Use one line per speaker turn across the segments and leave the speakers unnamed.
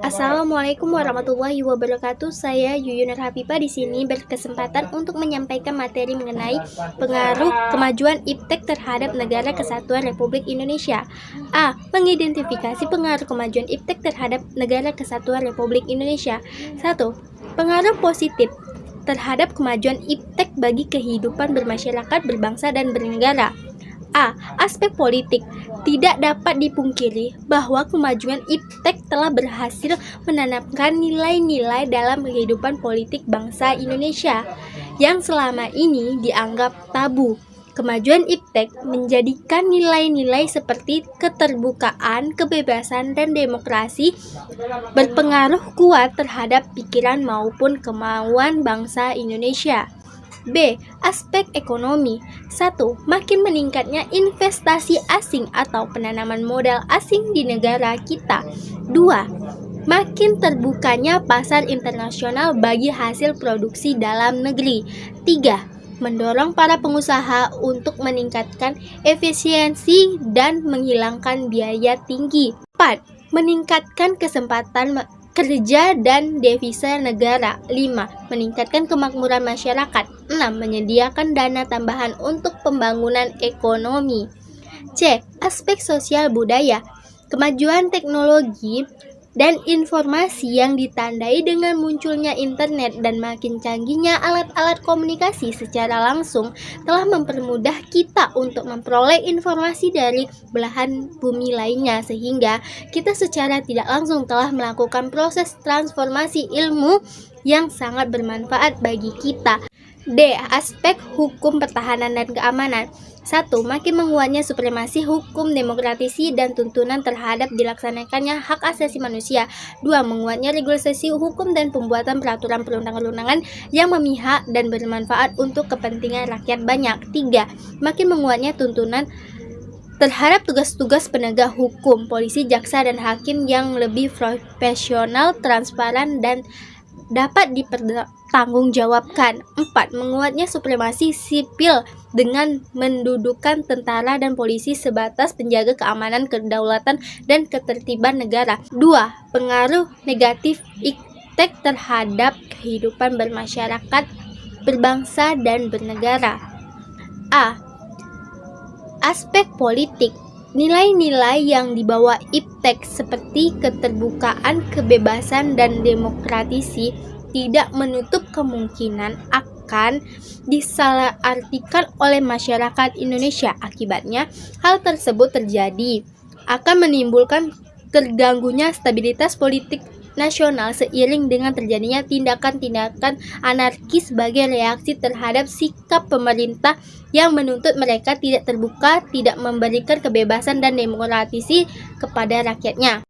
Assalamualaikum warahmatullahi wabarakatuh. Saya Yuyun Hafifah di sini berkesempatan untuk menyampaikan materi mengenai pengaruh kemajuan iptek terhadap Negara Kesatuan Republik Indonesia. A. Mengidentifikasi pengaruh kemajuan iptek terhadap Negara Kesatuan Republik Indonesia. 1. Pengaruh positif terhadap kemajuan iptek bagi kehidupan bermasyarakat, berbangsa, dan bernegara. A. Aspek politik. Tidak dapat dipungkiri bahwa kemajuan iptek telah berhasil menanamkan nilai-nilai dalam kehidupan politik bangsa Indonesia yang selama ini dianggap tabu. Kemajuan iptek menjadikan nilai-nilai seperti keterbukaan, kebebasan, dan demokrasi berpengaruh kuat terhadap pikiran maupun kemauan bangsa Indonesia. B. Aspek ekonomi. 1. Makin meningkatnya investasi asing atau penanaman modal asing di negara kita. 2. Makin terbukanya pasar internasional bagi hasil produksi dalam negeri. 3. Mendorong para pengusaha untuk meningkatkan efisiensi dan menghilangkan biaya tinggi. 4. Meningkatkan kesempatan kerja dan devisa negara. 5. Meningkatkan kemakmuran masyarakat. 6. Menyediakan dana tambahan untuk pembangunan ekonomi. C. Aspek sosial budaya. Kemajuan teknologi dan informasi yang ditandai dengan munculnya internet dan makin canggihnya alat-alat komunikasi secara langsung telah mempermudah kita untuk memperoleh informasi dari belahan bumi lainnya, sehingga kita secara tidak langsung telah melakukan proses transformasi ilmu yang sangat bermanfaat bagi kita. D. Aspek hukum pertahanan dan keamanan. 1. Makin menguatnya supremasi hukum, demokratisasi, dan tuntunan terhadap dilaksanakannya hak asasi manusia. 2. Menguatnya regulasi hukum dan pembuatan peraturan perundang-undangan yang memihak dan bermanfaat untuk kepentingan rakyat banyak. 3. Makin menguatnya tuntunan terhadap tugas-tugas penegak hukum, polisi, jaksa, dan hakim yang lebih profesional, transparan, dan dapat dipertanggungjawabkan. 4. Menguatnya supremasi sipil dengan mendudukan tentara dan polisi sebatas penjaga keamanan, kedaulatan, dan ketertiban negara. 2. Pengaruh negatif iptek terhadap kehidupan bermasyarakat, berbangsa, dan bernegara. A. Aspek politik. Nilai-nilai yang dibawa iptek seperti keterbukaan, kebebasan, dan demokratisasi tidak menutup kemungkinan akan disalahartikan oleh masyarakat Indonesia. Akibatnya, hal tersebut terjadi akan menimbulkan terganggunya stabilitas politik nasional seiring dengan terjadinya tindakan-tindakan anarkis sebagai reaksi terhadap sikap pemerintah yang menuntut mereka tidak terbuka, tidak memberikan kebebasan dan demokratisasi kepada rakyatnya.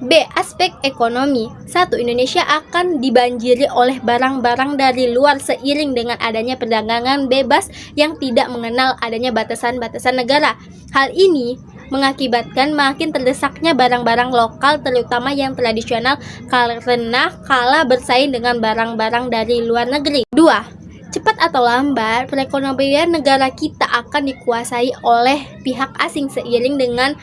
B. Aspek ekonomi. 1. Indonesia akan dibanjiri oleh barang-barang dari luar seiring dengan adanya perdagangan bebas yang tidak mengenal adanya batasan-batasan negara. Hal ini mengakibatkan makin terdesaknya barang-barang lokal, terutama yang tradisional, karena kalah bersaing dengan barang-barang dari luar negeri. 2. Cepat atau lambat, perekonomian negara kita akan dikuasai oleh pihak asing seiring dengan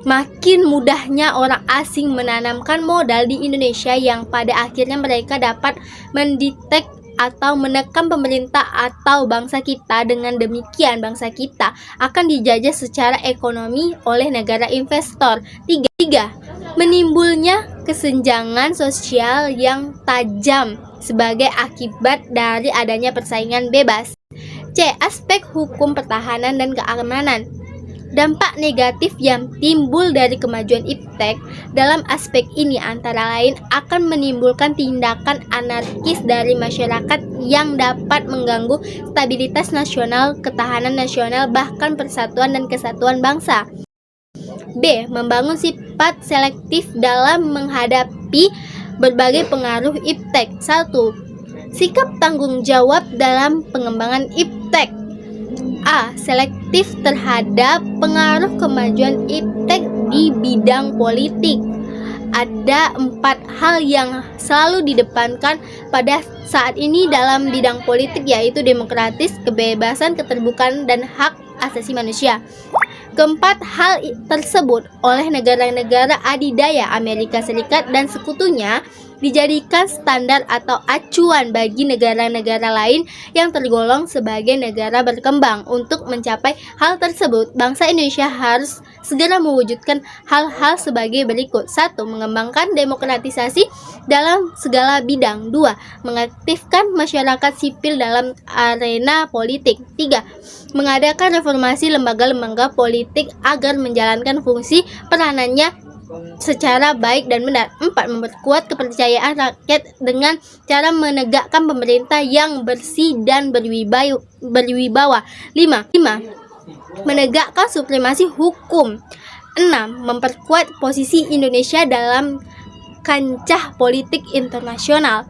makin mudahnya orang asing menanamkan modal di Indonesia yang pada akhirnya mereka dapat mendetek atau menekan pemerintah atau bangsa kita. Dengan demikian, bangsa kita akan dijajah secara ekonomi oleh negara investor. 3. Menimbulnya kesenjangan sosial yang tajam sebagai akibat dari adanya persaingan bebas. C. Aspek hukum pertahanan dan keamanan. Dampak negatif yang timbul dari kemajuan iptek dalam aspek ini antara lain akan menimbulkan tindakan anarkis dari masyarakat yang dapat mengganggu stabilitas nasional, ketahanan nasional, bahkan persatuan dan kesatuan bangsa. B. Membangun sifat selektif dalam menghadapi berbagai pengaruh iptek. 1. Sikap tanggung jawab dalam pengembangan iptek. A. Selektif terhadap pengaruh kemajuan iptek di bidang politik. Ada 4 hal yang selalu didepankan pada saat ini dalam bidang politik, yaitu demokratis, kebebasan, keterbukaan, dan hak asasi manusia. Keempat, hal tersebut oleh negara-negara adidaya Amerika Serikat dan sekutunya dijadikan standar atau acuan bagi negara-negara lain yang tergolong sebagai negara berkembang. Untuk mencapai hal tersebut, bangsa Indonesia harus segera mewujudkan hal-hal sebagai berikut. 1. Mengembangkan demokratisasi dalam segala bidang. 2. Mengaktifkan masyarakat sipil dalam arena politik. 3. Mengadakan reformasi lembaga-lembaga politik agar menjalankan fungsi peranannya secara baik dan benar. 4. Memperkuat kepercayaan rakyat dengan cara menegakkan pemerintah yang bersih dan berwibawa. 5. Menegakkan supremasi hukum. 6. Memperkuat posisi Indonesia dalam kancah politik internasional.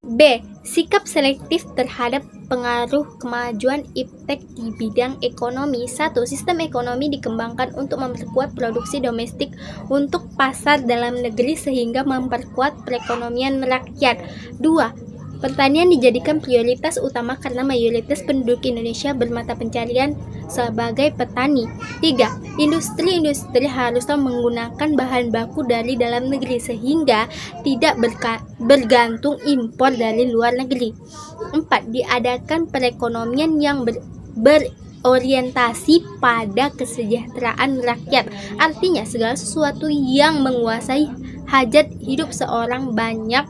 B. Sikap selektif terhadap pengaruh kemajuan iptek di bidang ekonomi. 1. Sistem ekonomi dikembangkan untuk memperkuat produksi domestik untuk pasar dalam negeri sehingga memperkuat perekonomian rakyat. 2. Pertanian dijadikan prioritas utama karena mayoritas penduduk Indonesia bermata pencarian sebagai petani. 3. Industri-industri haruslah menggunakan bahan baku dari dalam negeri sehingga tidak bergantung impor dari luar negeri. 4. Diadakan perekonomian yang berorientasi pada kesejahteraan rakyat. Artinya segala sesuatu yang menguasai hajat hidup seorang banyak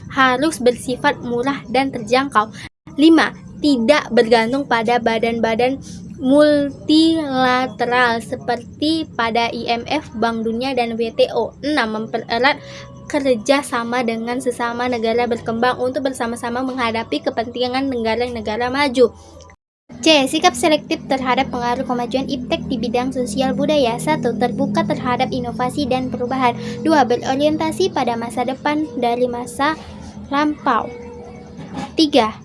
harus bersifat murah dan terjangkau. 5. Tidak bergantung pada badan-badan multilateral seperti pada IMF, Bank Dunia, dan WTO. 6. Mempererat kerja sama dengan sesama negara berkembang untuk bersama-sama menghadapi kepentingan negara-negara maju. C. Sikap selektif terhadap pengaruh kemajuan iptek di bidang sosial budaya. 1. Terbuka terhadap inovasi dan perubahan. 2. Berorientasi pada masa depan dari masa lampau. 3.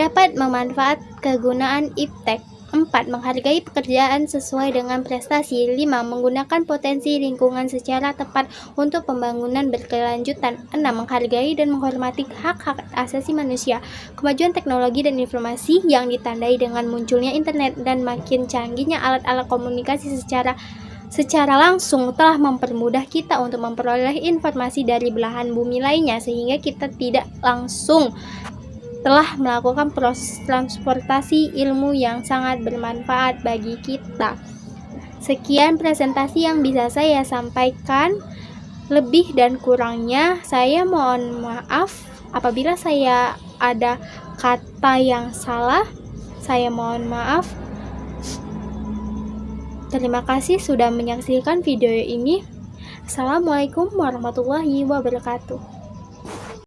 Dapat memanfaat kegunaan iptek. 4. Menghargai pekerjaan sesuai dengan prestasi. 5. Menggunakan potensi lingkungan secara tepat untuk pembangunan berkelanjutan. 6. Menghargai dan menghormati hak-hak asasi manusia. Kemajuan teknologi dan informasi yang ditandai dengan munculnya internet dan makin canggihnya alat-alat komunikasi secara langsung telah mempermudah kita untuk memperoleh informasi dari belahan bumi lainnya, sehingga kita tidak langsung telah melakukan proses transportasi ilmu yang sangat bermanfaat bagi kita. Sekian presentasi yang bisa saya sampaikan. Lebih dan kurangnya saya mohon maaf apabila saya ada kata yang salah. Saya mohon maaf. Terima kasih sudah menyaksikan video ini. Assalamualaikum warahmatullahi wabarakatuh.